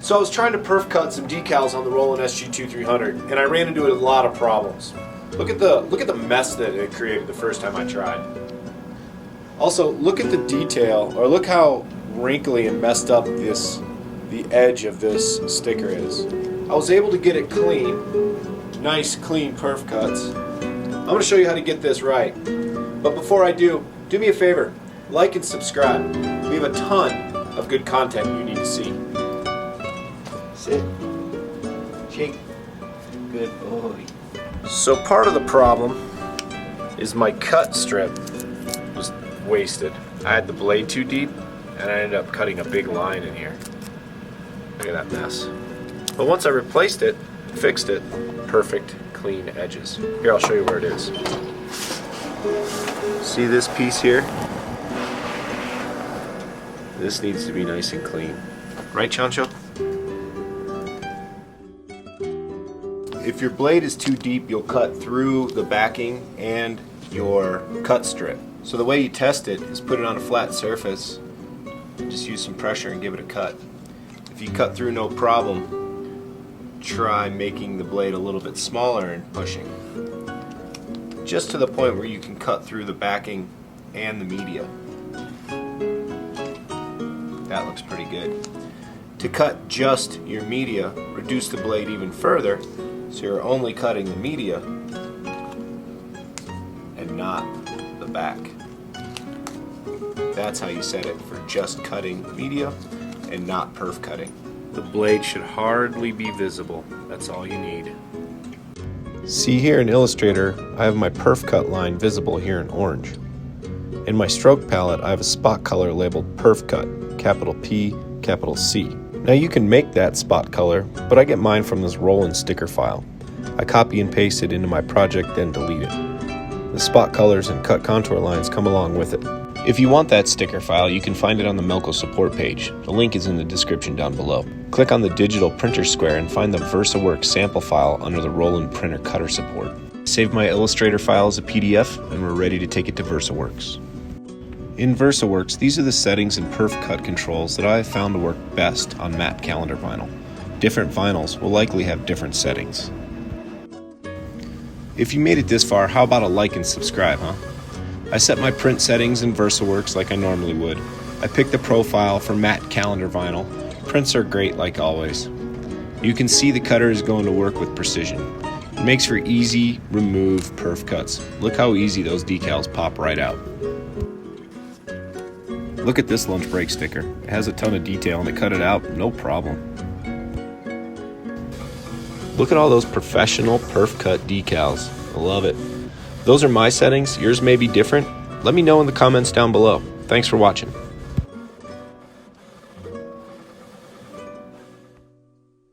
So I was trying to perf cut some decals on the Roland SG2300 and I ran into a lot of problems. Look at the mess that it created the first time I tried. Also, look at the detail, or look how wrinkly and messed up the edge of this sticker is. I was able to get it clean, nice clean perf cuts. I'm going to show you how to get this right. But before I do me a favor, like and subscribe. We have a ton of good content you need to see. Sit. Shake. Good boy. So part of the problem is my cut strip was wasted. I had the blade too deep and I ended up cutting a big line in here. Look at that mess. But once I replaced it, fixed it, perfect clean edges. Here, I'll show you where it is. See this piece here? This needs to be nice and clean. Right, Chancho? If your blade is too deep, you'll cut through the backing and your cut strip. So the way you test it is put it on a flat surface, just use some pressure and give it a cut. If you cut through no problem, try making the blade a little bit smaller and pushing. Just to the point where you can cut through the backing and the media. That looks pretty good. To cut just your media, reduce the blade even further, so you're only cutting the media and not the back. That's how you set it for just cutting media and not perf cutting. The blade should hardly be visible. That's all you need. See here in Illustrator, I have my perf cut line visible here in orange. In my stroke palette, I have a spot color labeled perf cut, capital P, capital C. Now you can make that spot color, but I get mine from this Roland sticker file. I copy and paste it into my project, then delete it. The spot colors and cut contour lines come along with it. If you want that sticker file, you can find it on the Melco support page. The link is in the description down below. Click on the digital printer square and find the VersaWorks sample file under the Roland printer cutter support. Save my Illustrator file as a PDF and we're ready to take it to VersaWorks. In VersaWorks, these are the settings and perf cut controls that I have found to work best on matte calendar vinyl. Different vinyls will likely have different settings. If you made it this far, how about a like and subscribe, huh? I set my print settings in VersaWorks like I normally would. I picked the profile for matte calendar vinyl. Prints are great like always. You can see the cutter is going to work with precision. It makes for easy remove perf cuts. Look how easy those decals pop right out. Look at this lunch break sticker. It has a ton of detail and it cut it out, no problem. Look at all those professional perf cut decals. I love it. Those are my settings. Yours may be different. Let me know in the comments down below. Thanks for watching.